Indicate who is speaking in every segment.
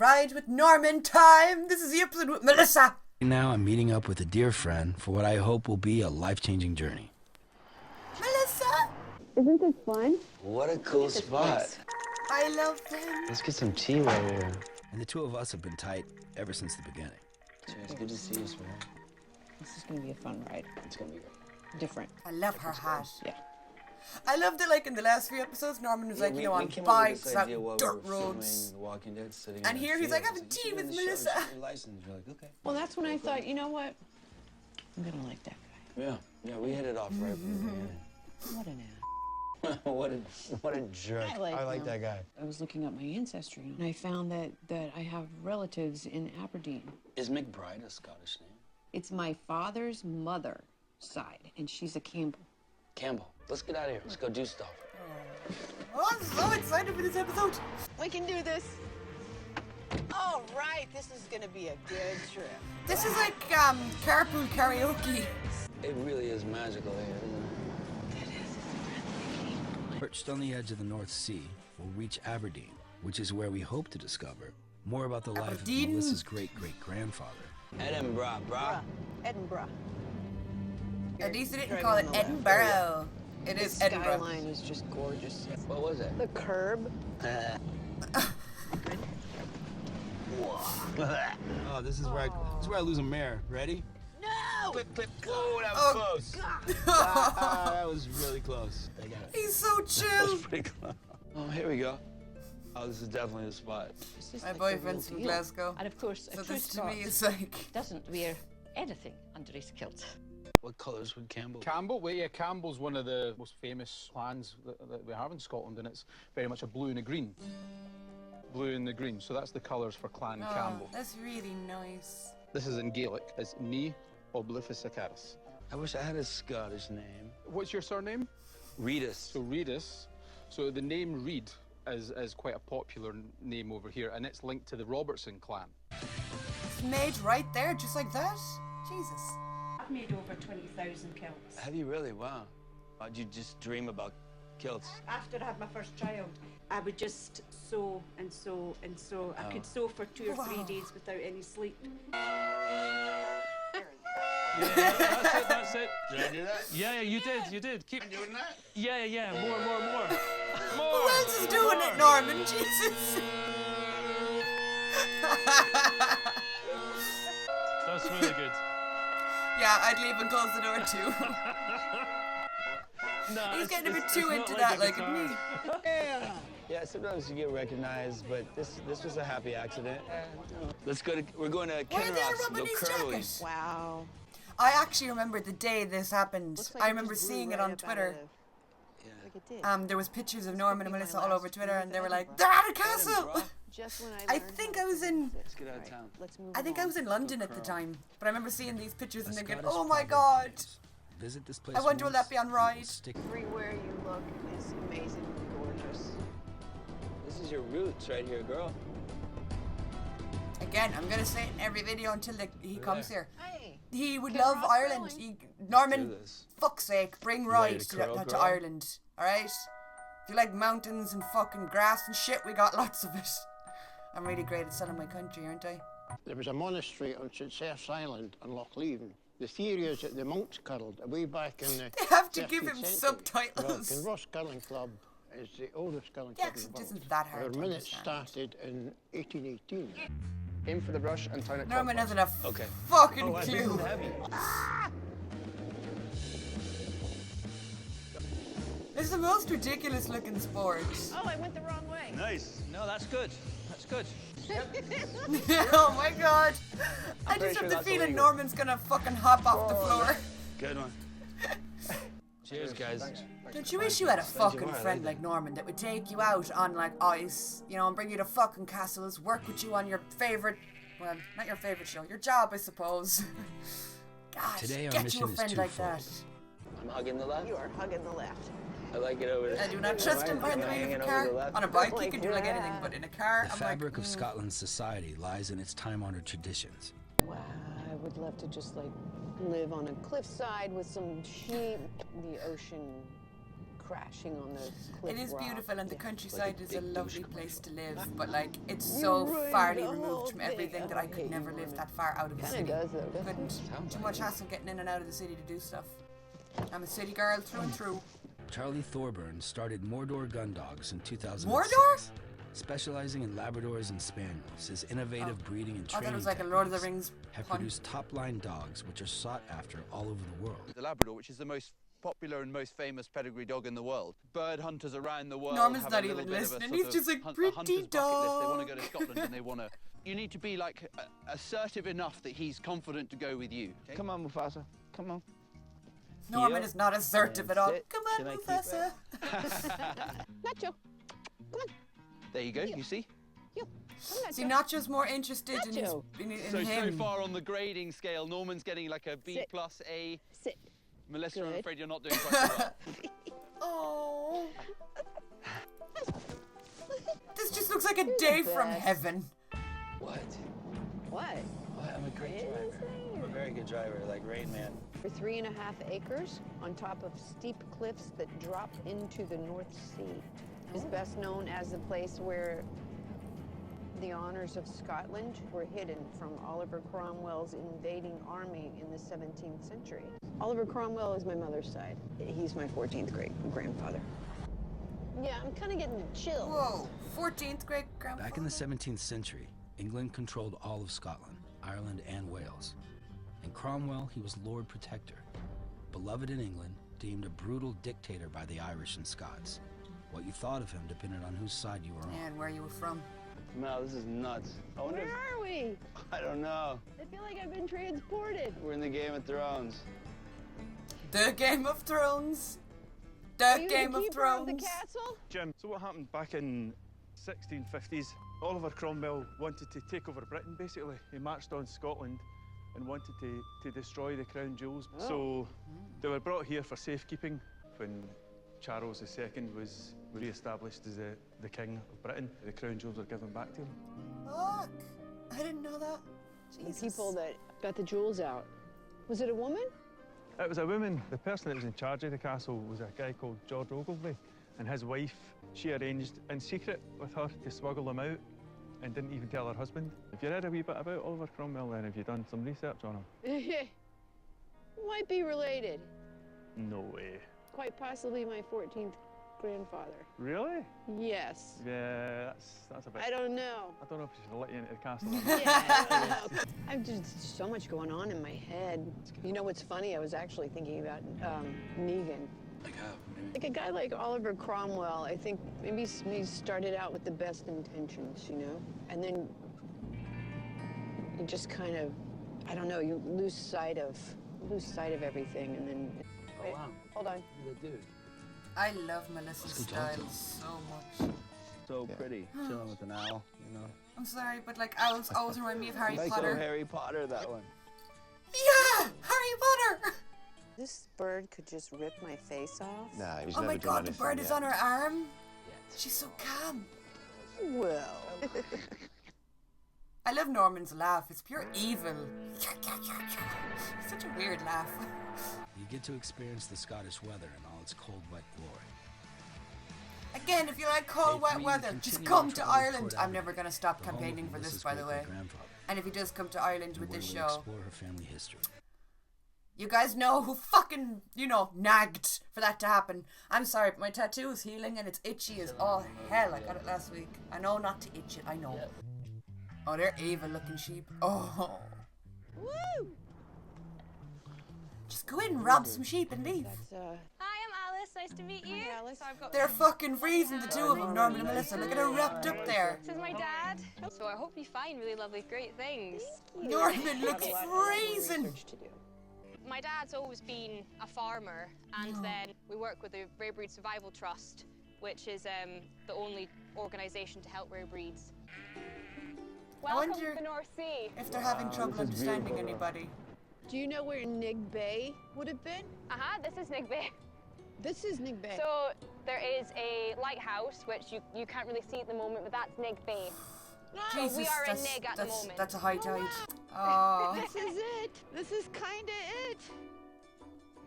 Speaker 1: Ride with Norman time. This is the episode with Melissa.
Speaker 2: Now I'm meeting up with a dear friend for what I hope will be a life-changing journey.
Speaker 1: Melissa!
Speaker 3: Isn't this fun?
Speaker 4: What a cool spot.
Speaker 1: I love him.
Speaker 4: Let's get some tea right here.
Speaker 2: And the two of us have been tight ever since the beginning.
Speaker 4: It's good to see you, Swear.
Speaker 5: This is going to be a fun ride.
Speaker 4: It's gonna be great.
Speaker 5: Different.
Speaker 1: I love her hat.
Speaker 5: Yeah.
Speaker 1: I loved it, like, in the last few episodes, Norman was like, on bikes, out dirt roads.
Speaker 4: Walking Dead, sitting
Speaker 1: And here he's like, having tea with Melissa.
Speaker 4: You're like, okay.
Speaker 5: Well, that's when I thought, you know what? I'm going to like that guy.
Speaker 4: Yeah, we hit it off right from the beginning.
Speaker 5: What an ass.
Speaker 4: what a jerk.
Speaker 5: I like
Speaker 4: that guy.
Speaker 5: I was looking up my ancestry, and I found that I have relatives in Aberdeen.
Speaker 4: Is McBride a Scottish name?
Speaker 5: It's my father's mother side, and she's a Campbell.
Speaker 4: Campbell, let's get out of here. Let's go do stuff.
Speaker 1: Oh, I'm so excited for this episode.
Speaker 5: We can do this. All right, this is going to be a good trip.
Speaker 1: This is like carpool karaoke.
Speaker 4: It really is magical here, isn't it?
Speaker 2: Perched on the edge of the North Sea, we'll reach Aberdeen, which is where we hope to discover more about the life of
Speaker 1: Aberdeen?
Speaker 2: Melissa's great-great-grandfather.
Speaker 4: Edinburgh, brah.
Speaker 5: Edinburgh.
Speaker 1: At least they didn't call it Edinburgh. It is
Speaker 5: The
Speaker 1: Edinburgh.
Speaker 5: skyline is just gorgeous.
Speaker 4: What was it?
Speaker 5: The curb.
Speaker 2: Oh, this is where I lose a mare. Ready?
Speaker 5: No!
Speaker 2: Clip, clip. Oh, that was close. That was really close. I got it.
Speaker 1: He's so
Speaker 4: That
Speaker 1: chill.
Speaker 4: was pretty close. Oh, here we go. Oh, this is definitely the spot.
Speaker 1: My boyfriend's from Glasgow.
Speaker 6: And of course,
Speaker 1: So
Speaker 6: a true
Speaker 1: this to
Speaker 6: Scot
Speaker 1: me is like...
Speaker 6: doesn't wear anything under his kilt.
Speaker 4: What colors would Campbell?
Speaker 7: Campbell, well, yeah, Campbell's one of the most famous clans that we have in Scotland, and it's very much a blue and a green. Blue and the green, so that's the colours for Clan
Speaker 1: Oh,
Speaker 7: Campbell.
Speaker 1: that's really nice.
Speaker 7: This is in Gaelic, it's Ni Oblificaris.
Speaker 4: I wish I had a Scottish name.
Speaker 7: What's your surname?
Speaker 4: Reedus.
Speaker 7: So Reedus. So the name Reed is quite a popular name over here, and it's linked to the Robertson clan.
Speaker 1: It's made right there, just like that. Jesus.
Speaker 8: I've made over 20,000 kilts.
Speaker 4: Have you really? Wow. Did you just dream about kilts?
Speaker 8: After I had my first child, I would just sew and sew and sew. I could sew for 2 or 3 days without any sleep.
Speaker 9: Yeah, that's it.
Speaker 4: Did I do that?
Speaker 9: Yeah, you did. Keep
Speaker 4: doing that?
Speaker 9: Yeah. More.
Speaker 1: Who else is doing it, Norman? Jesus.
Speaker 9: That's really good.
Speaker 1: Yeah, I'd leave and close the door too.
Speaker 9: No,
Speaker 1: He's getting a bit
Speaker 9: it's
Speaker 1: too
Speaker 9: not
Speaker 1: into
Speaker 9: like
Speaker 1: that,
Speaker 9: a
Speaker 1: like
Speaker 9: guitar.
Speaker 1: me.
Speaker 4: Yeah, sometimes you get recognized, but this was a happy accident. We're going to
Speaker 1: Why are they all
Speaker 4: Kinross to
Speaker 1: rubbing
Speaker 4: go
Speaker 1: his
Speaker 4: curling.
Speaker 1: jacket?
Speaker 5: Wow.
Speaker 1: I actually remember the day this happened.
Speaker 5: Looks like
Speaker 1: I
Speaker 5: it
Speaker 1: remember
Speaker 5: just blew
Speaker 1: seeing it
Speaker 5: right
Speaker 1: on
Speaker 5: up out
Speaker 1: Twitter.
Speaker 5: of Like it did.
Speaker 1: There was pictures of Norman and
Speaker 5: be my
Speaker 1: Melissa all over
Speaker 5: last
Speaker 1: Twitter, and they were
Speaker 5: move,
Speaker 1: like, "They're at a castle."
Speaker 4: Edinburgh.
Speaker 5: Just when
Speaker 1: I
Speaker 5: learned
Speaker 1: think
Speaker 5: how
Speaker 1: I was
Speaker 5: to
Speaker 1: in.
Speaker 5: do
Speaker 4: Let's get out of
Speaker 5: Right,
Speaker 4: town.
Speaker 5: let's move
Speaker 1: I think I
Speaker 5: along.
Speaker 1: was in London at the time, but I remember seeing these pictures and thinking,
Speaker 2: Scottish
Speaker 1: "Oh my
Speaker 2: proverb
Speaker 1: God!"
Speaker 2: is, visit this place
Speaker 1: I wonder will
Speaker 2: once,
Speaker 1: that be on
Speaker 2: and it will
Speaker 1: Ride?
Speaker 2: stick.
Speaker 5: Everywhere you look is amazingly gorgeous.
Speaker 4: This is your roots right here, girl.
Speaker 1: Again, I'm gonna say it in every video until he comes here.
Speaker 5: Hey.
Speaker 1: He would
Speaker 5: Get
Speaker 1: love
Speaker 5: Ross
Speaker 1: Ireland.
Speaker 5: going.
Speaker 1: Norman,
Speaker 4: Do this.
Speaker 1: fuck's sake, bring
Speaker 4: ready
Speaker 1: Ride
Speaker 4: to
Speaker 1: to,
Speaker 4: curl,
Speaker 1: to
Speaker 4: girl?
Speaker 1: Ireland, alright? If you like mountains and fucking grass and shit, we got lots of it. I'm really great at selling my country, aren't I?
Speaker 10: There was a monastery on St. Ceph's Island in Loch Leven. The theory is that the monks cuddled way back in the
Speaker 1: They have to give
Speaker 10: 13th
Speaker 1: him
Speaker 10: century.
Speaker 1: subtitles.
Speaker 10: The Ross Curling Club is the oldest curling
Speaker 1: Yeah,
Speaker 10: club
Speaker 1: 'cause
Speaker 10: in
Speaker 1: it
Speaker 10: the world.
Speaker 1: isn't that hard
Speaker 10: Our
Speaker 1: to
Speaker 10: minutes
Speaker 1: understand.
Speaker 10: started in 1818.
Speaker 11: Aim for the brush and turn it
Speaker 1: Norman
Speaker 11: clockwise.
Speaker 1: hasn't a
Speaker 4: Okay.
Speaker 1: fucking
Speaker 4: This
Speaker 1: clue.
Speaker 4: is heavy.
Speaker 1: It's the most ridiculous looking sport.
Speaker 5: Oh, I went the wrong way.
Speaker 4: Nice.
Speaker 9: No, that's good. That's good.
Speaker 1: Oh my God. I
Speaker 4: pretty
Speaker 1: just
Speaker 4: sure
Speaker 1: have the
Speaker 4: that's
Speaker 1: feeling
Speaker 4: illegal.
Speaker 1: Norman's gonna fucking hop off the floor.
Speaker 4: Good one. Cheers, guys.
Speaker 1: Don't you wish you had a fucking
Speaker 4: more, I
Speaker 1: friend
Speaker 4: like
Speaker 1: like Norman that would take you out on like ice, you know, and bring you to fucking castles, work with you on your favorite, well, not your favorite show, your job, I suppose. God,
Speaker 2: Today our
Speaker 1: get you
Speaker 2: mission
Speaker 1: a
Speaker 2: is
Speaker 1: friend like
Speaker 2: twofold.
Speaker 1: that.
Speaker 4: I'm hugging the left.
Speaker 5: You are hugging the left.
Speaker 4: I like it over there.
Speaker 1: I do not trust him behind the wheel of
Speaker 4: Hanging
Speaker 1: a
Speaker 4: over
Speaker 1: car.
Speaker 4: the left.
Speaker 1: On a bike, he
Speaker 5: Like
Speaker 1: can do like
Speaker 5: that.
Speaker 1: anything, but in a car,
Speaker 2: The
Speaker 1: I'm
Speaker 2: fabric
Speaker 1: like,
Speaker 2: of Scotland's society lies in its time-honored traditions.
Speaker 5: Wow, I would love to just like live on a cliffside with some sheep, the ocean crashing on those cliff
Speaker 1: It is
Speaker 5: rocks.
Speaker 1: beautiful, and the countryside is a
Speaker 2: big
Speaker 1: lovely
Speaker 2: douche
Speaker 1: place to live, but like it's
Speaker 5: You
Speaker 1: so
Speaker 5: ruined
Speaker 1: farly
Speaker 5: the whole
Speaker 1: removed from
Speaker 5: thing.
Speaker 1: everything that I could
Speaker 5: hate
Speaker 1: never
Speaker 5: you,
Speaker 1: live
Speaker 5: Norman.
Speaker 1: that far out of the
Speaker 5: Kinda
Speaker 1: city.
Speaker 5: does, though, doesn't
Speaker 1: Couldn't.
Speaker 2: Sounds
Speaker 1: Too
Speaker 2: like
Speaker 1: much
Speaker 2: it.
Speaker 1: hassle getting in and out of the city to do stuff. I'm a city girl through and through.
Speaker 2: Charlie Thorburn started Mordor Gun Dogs in 2006.
Speaker 1: Mordor?
Speaker 2: Specializing in Labradors and Spaniels, his innovative breeding and
Speaker 1: I thought
Speaker 2: training
Speaker 1: it was like a Lord of the
Speaker 2: techniques
Speaker 1: Rings
Speaker 2: have
Speaker 1: pun.
Speaker 2: produced top-line dogs which are sought after all over the world.
Speaker 3: The Labrador, which is the most popular and most famous pedigree dog in the world. Bird hunters around the world
Speaker 1: Norman's
Speaker 3: have
Speaker 1: not
Speaker 3: a little
Speaker 1: even
Speaker 3: bit of a
Speaker 1: listening.
Speaker 3: sort
Speaker 1: He's
Speaker 3: of
Speaker 1: just like,
Speaker 3: a
Speaker 1: pretty
Speaker 3: hunter's bucket list. They want to go
Speaker 1: dog.
Speaker 3: to Scotland and they want to... You need to be like assertive enough that he's confident to go with you. Okay?
Speaker 4: Come on, Mufasa. Come on.
Speaker 1: Norman
Speaker 4: Heel.
Speaker 1: is not assertive at all.
Speaker 4: Sit.
Speaker 1: Come on,
Speaker 4: Can I keep
Speaker 1: Mufasa.
Speaker 5: Nacho, come on.
Speaker 3: There you go, you see?
Speaker 5: You. Come on,
Speaker 1: See,
Speaker 5: Nacho.
Speaker 1: Nacho's more interested in his
Speaker 5: Nacho.
Speaker 1: in
Speaker 3: So
Speaker 1: him.
Speaker 3: far on the grading scale, Norman's getting like a B
Speaker 5: Sit.
Speaker 3: plus A.
Speaker 5: Sit.
Speaker 3: Melissa, I'm
Speaker 5: Good.
Speaker 3: afraid you're not doing quite so well.
Speaker 1: Oh. This just looks like a day from
Speaker 5: best.
Speaker 1: heaven.
Speaker 4: What?
Speaker 5: What?
Speaker 4: What? I'm a great driver. I'm a very good driver, like Rain Man.
Speaker 5: For 3.5 acres on top of steep cliffs that drop into the North Sea. Is best known as the place where the honors of Scotland were hidden from Oliver Cromwell's invading army in the 17th century. Oliver Cromwell is my mother's side. He's my 14th great grandfather. Yeah, I'm kind of getting the chills.
Speaker 1: Whoa, 14th great grandfather.
Speaker 2: Back in the 17th century, England controlled all of Scotland, Ireland, and Wales. In Cromwell, he was Lord Protector, beloved in England, deemed a brutal dictator by the Irish and Scots. What you thought of him depended on whose side you were on.
Speaker 1: And where you were from.
Speaker 4: Mel, this is nuts. I wonder
Speaker 5: Where are we?
Speaker 4: I don't know.
Speaker 5: I feel like I've been transported.
Speaker 4: We're in the Game of Thrones.
Speaker 1: The Game of Thrones.
Speaker 5: Are
Speaker 1: The
Speaker 5: you
Speaker 1: Game
Speaker 5: the
Speaker 1: of
Speaker 5: keeper of the
Speaker 1: Thrones.
Speaker 5: castle?
Speaker 12: Jim, so what happened back in 1650s? Oliver Cromwell wanted to take over Britain, basically. He marched on Scotland and wanted to destroy the crown jewels.
Speaker 5: Oh.
Speaker 12: So they were brought here for safekeeping. When Charles II was re-established as the king of Britain, the crown jewels were given back to him.
Speaker 1: Fuck. I didn't know that.
Speaker 5: The people that got the jewels out. Was it a woman?
Speaker 12: It was a woman. The person that was in charge of the castle was a guy called George Ogilvy, and his wife, she arranged in secret with her to smuggle them out and didn't even tell her husband. If you read a wee bit about Oliver Cromwell, then have you done some research on him?
Speaker 5: Might be related.
Speaker 12: No way.
Speaker 5: Quite possibly my 14th grandfather.
Speaker 12: Really?
Speaker 5: Yes.
Speaker 12: Yeah, that's a bit...
Speaker 5: I don't know.
Speaker 12: I don't know if I should let you into the castle.
Speaker 5: Yeah, I don't know. I've just so much going on in my head. You know what's funny? I was actually thinking about Negan. Like a guy like Oliver Cromwell, I think maybe he started out with the best intentions, you know? And then you just kind of, I don't know, you lose sight of everything, and then...
Speaker 4: Oh, wow.
Speaker 5: Hold on.
Speaker 4: You're the dude.
Speaker 1: I love Melissa's style so much.
Speaker 4: So pretty, chilling with an owl, you know.
Speaker 1: I'm sorry, but like owls always remind me of Harry
Speaker 4: Like
Speaker 1: Potter.
Speaker 4: so Harry Potter, that one.
Speaker 1: Yeah! Harry Potter!
Speaker 5: This bird could just rip my face off.
Speaker 10: Nah, he's
Speaker 1: Oh
Speaker 10: never
Speaker 1: my
Speaker 10: done
Speaker 1: god, the
Speaker 10: anything
Speaker 1: bird is
Speaker 10: yet.
Speaker 1: on her arm. She's so calm.
Speaker 5: Well.
Speaker 1: I love Norman's laugh. It's pure evil. Such a weird laugh.
Speaker 2: You get to experience the Scottish weather in all its cold, wet glory.
Speaker 1: Again, if you like cold, wet
Speaker 2: Ep3
Speaker 1: weather,
Speaker 2: continue
Speaker 1: just
Speaker 2: on
Speaker 1: come to
Speaker 2: travel to
Speaker 1: Ireland.
Speaker 2: Port
Speaker 1: I'm never going to stop
Speaker 2: the home
Speaker 1: campaigning
Speaker 2: of
Speaker 1: for this,
Speaker 2: Melissa's
Speaker 1: by the way.
Speaker 2: great-great-grandfather,
Speaker 1: And if he does come to Ireland with
Speaker 2: where
Speaker 1: this
Speaker 2: we'll
Speaker 1: show,
Speaker 2: explore her family history.
Speaker 1: you guys know who fucking, nagged for that to happen. I'm sorry, but my tattoo is healing and it's itchy as all hell. I got it last week. I know not to itch it, I know. Oh, they're evil looking sheep. Oh.
Speaker 5: Woo!
Speaker 1: Just go in, rob some sheep and leave.
Speaker 5: That's,
Speaker 13: Hi, I'm Alice. Nice to meet you.
Speaker 5: Hi, Alice.
Speaker 13: So I've got
Speaker 1: They're fucking freezing, the two of them, Norman and Melissa. Look at her wrapped up there.
Speaker 13: This is my dad. So I hope you find really lovely, great things.
Speaker 1: Norman looks freezing.
Speaker 13: My dad's always been a farmer, and then we work with the Rare Breed Survival Trust, which is the only organisation to help rare breeds. Welcome
Speaker 1: wonder
Speaker 13: to the North Sea.
Speaker 1: if they're having trouble understanding anybody.
Speaker 5: Do you know where Nig Bay would have been?
Speaker 13: This is Nig Bay.
Speaker 5: This is Nig Bay.
Speaker 13: So there is a lighthouse, which you can't really see at the moment, but that's Nig Bay.
Speaker 1: Jesus,
Speaker 13: we are in
Speaker 1: that's,
Speaker 13: Nig at the
Speaker 1: that's,
Speaker 13: moment.
Speaker 1: that's a high tide. Oh.
Speaker 5: This is it. This is kinda it.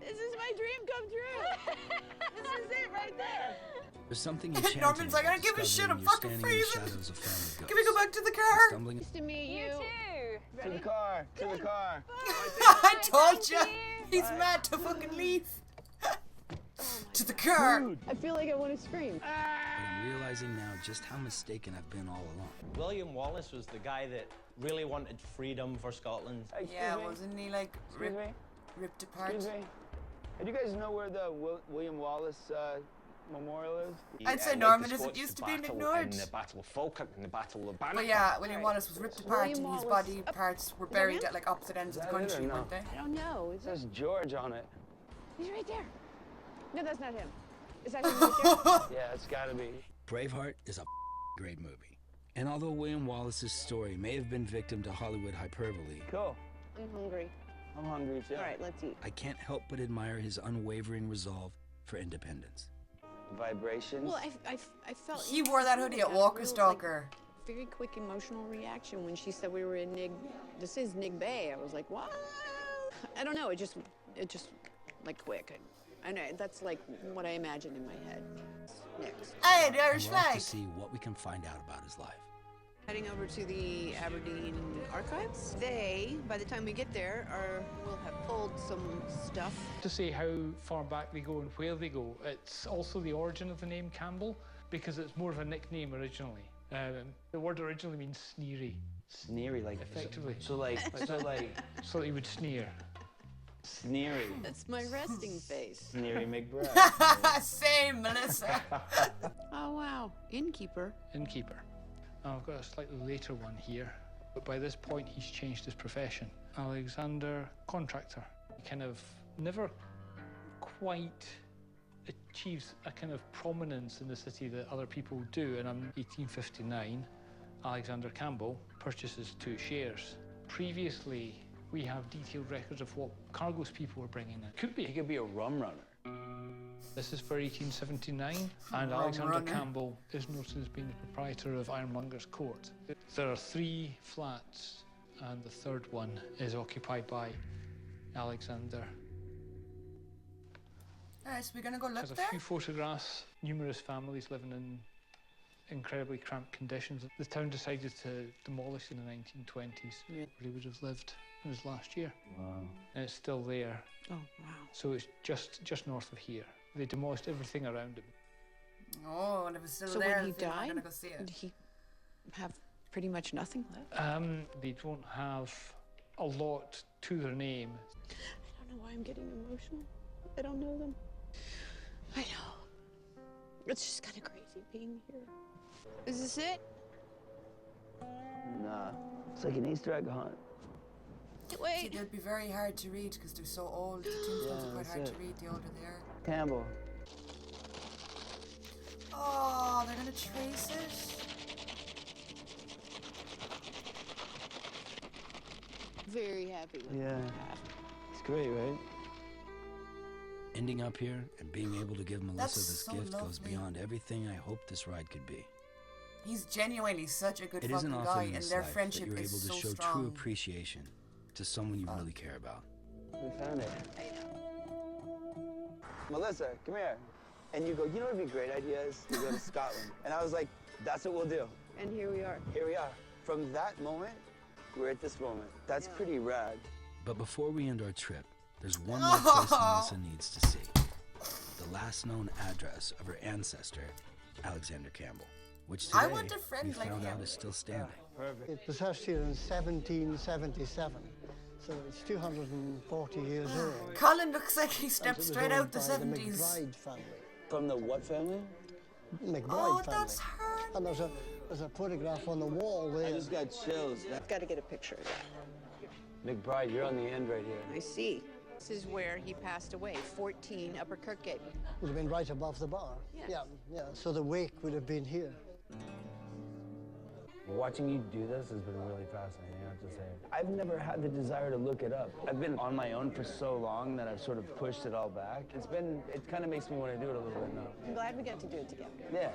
Speaker 5: This is my dream come true. This is it right there.
Speaker 2: There's something enchanting
Speaker 1: Norman's like, I don't
Speaker 2: about
Speaker 1: give a shit, I'm
Speaker 2: discovering
Speaker 1: fucking
Speaker 2: you're standing in the
Speaker 1: freezing.
Speaker 2: shadows of family ghosts.
Speaker 1: Can we go back to the car?
Speaker 2: Stumbling
Speaker 5: Nice to meet you.
Speaker 13: too.
Speaker 4: To the car. To the car.
Speaker 1: I told you. He's mad to fucking leave. To the car.
Speaker 5: I feel like I want to scream.
Speaker 2: But I'm realizing now just how mistaken I've been all along.
Speaker 14: William Wallace was the guy that really wanted freedom for Scotland.
Speaker 1: Yeah, wasn't he like
Speaker 4: Excuse me?
Speaker 1: ripped apart?
Speaker 4: Excuse me? Do you guys know where the William Wallace memorial is?
Speaker 1: I'd say Norman isn't used to being ignored.
Speaker 14: In the Battle of Falkirk, in the Battle of Bannockburn.
Speaker 1: But yeah, William Wallace was ripped apart
Speaker 5: William
Speaker 1: and his
Speaker 5: Wallace-
Speaker 1: body parts were buried at like opposite ends of the
Speaker 4: Is that it or
Speaker 1: country,
Speaker 4: no?
Speaker 1: weren't they?
Speaker 5: I don't know.
Speaker 4: It says George on it.
Speaker 5: He's right there. No, that's not him. Is that him right there?
Speaker 4: Yeah, it's gotta be.
Speaker 2: Braveheart is a great movie. And although William Wallace's story may have been victim to Hollywood hyperbole,
Speaker 4: Cool.
Speaker 5: I'm hungry.
Speaker 4: I'm hungry too.
Speaker 5: All right, let's eat.
Speaker 2: I can't help but admire his unwavering resolve for independence.
Speaker 4: Vibrations.
Speaker 5: Well, I felt
Speaker 1: He wore that hoodie at Walker Stalker.
Speaker 5: Very quick emotional reaction when she said we were in this is Nig Bay. I was like, what? I don't know. It just like quick. I know that's like what I imagined in my head. Next.
Speaker 1: Hey, the Irish
Speaker 2: We're off
Speaker 1: flag.
Speaker 2: to see what we can find out about his life.
Speaker 5: Heading over to the Aberdeen archives. They, by the time we get there, will have pulled some stuff.
Speaker 15: To say how far back they go and where they go, it's also the origin of the name Campbell, because it's more of a nickname originally. The word originally means sneery.
Speaker 4: Sneery, like
Speaker 15: effectively.
Speaker 4: So like.
Speaker 15: So that you would sneer.
Speaker 4: Sneery.
Speaker 5: That's my resting face.
Speaker 4: Sneery McBride.
Speaker 1: Same, Melissa.
Speaker 5: Oh wow, innkeeper.
Speaker 15: Innkeeper. I've got a slightly later one here, but by this point he's changed his profession. Alexander, contractor. He kind of never quite achieves a kind of prominence in the city that other people do, and in 1859, Alexander Campbell purchases 2 shares. Previously, we have detailed records of what cargoes people were bringing in.
Speaker 4: He could be a rum runner.
Speaker 15: This is for 1879, and Alexander Campbell is noted as being the proprietor of Ironmonger's Court. There are 3 flats, and the 3rd one is occupied by Alexander.
Speaker 1: Alright, so we're gonna go look
Speaker 15: There's a
Speaker 1: there?
Speaker 15: few photographs, numerous families living in incredibly cramped conditions. The town decided to demolish in the 1920s, where he would have lived in his last year.
Speaker 4: Wow.
Speaker 15: And it's still there.
Speaker 5: Oh wow.
Speaker 15: So it's just north of here. They demolished everything around him.
Speaker 1: Oh, and if it's still
Speaker 5: So
Speaker 1: there,
Speaker 5: when he
Speaker 1: then I'm
Speaker 5: died,
Speaker 1: gonna go see it.
Speaker 5: did he have pretty much nothing left?
Speaker 15: They don't have a lot to their name.
Speaker 5: I don't know why I'm getting emotional. I don't know them. I know. It's just kind of crazy being here. Is this it?
Speaker 4: Nah. It's like an Easter egg hunt.
Speaker 5: Wait.
Speaker 1: See, they'd be very hard to read because they're so old. The tombstones are quite hard to read the older they are.
Speaker 4: Campbell.
Speaker 1: Oh, they're gonna trace it?
Speaker 5: Very happy with
Speaker 4: Yeah.
Speaker 5: that.
Speaker 4: It's great, right?
Speaker 2: Ending up here and being able to give Melissa
Speaker 1: That's
Speaker 2: this
Speaker 1: so
Speaker 2: gift goes
Speaker 1: lovely.
Speaker 2: beyond everything I hoped this ride could be.
Speaker 1: He's genuinely such a good
Speaker 2: It
Speaker 1: fucking
Speaker 2: isn't
Speaker 1: guy,
Speaker 2: often in
Speaker 1: and
Speaker 2: this
Speaker 1: their
Speaker 2: life that
Speaker 1: friendship
Speaker 2: you're
Speaker 1: is
Speaker 2: able to
Speaker 1: so
Speaker 2: show
Speaker 1: strong.
Speaker 2: true appreciation to someone you really care about.
Speaker 4: We found it. Melissa, come here. And you go, you know what would be a great idea is to go to Scotland. And I was like, that's what we'll do.
Speaker 5: And here we are.
Speaker 4: Here we are. From that moment, we're at this moment. That's pretty rad.
Speaker 2: But before we end our trip, there's one more place Melissa needs to see. The last known address of her ancestor, Alexander Campbell, which today
Speaker 1: I want a friend
Speaker 2: we
Speaker 1: like
Speaker 2: found
Speaker 1: him.
Speaker 2: out is still standing.
Speaker 4: Perfect.
Speaker 16: It was hatched here in 1777, so it's 240 years old.
Speaker 1: Colin looks like he
Speaker 16: And
Speaker 1: stepped
Speaker 16: it was
Speaker 1: straight
Speaker 16: owned
Speaker 1: out the
Speaker 16: by
Speaker 1: 70s.
Speaker 16: McBride family.
Speaker 4: From the what family?
Speaker 16: McBride
Speaker 1: Oh,
Speaker 16: family.
Speaker 1: that's her.
Speaker 16: And there's a photograph on the wall there.
Speaker 4: I just got chills.
Speaker 5: Got to get a picture of that.
Speaker 4: McBride, you're on the end right here.
Speaker 5: I see. This is where he passed away, 14 Upper Kirkgate.
Speaker 16: Would have been right above the bar.
Speaker 5: Yes.
Speaker 16: Yeah. So the wake would have been here.
Speaker 4: Watching you do this has been really fascinating, I have to say. I've never had the desire to look it up. I've been on my own for so long that I've sort of pushed it all back. It kind of makes me want to do it a little bit now.
Speaker 5: I'm glad we got to do it together.
Speaker 4: Yeah.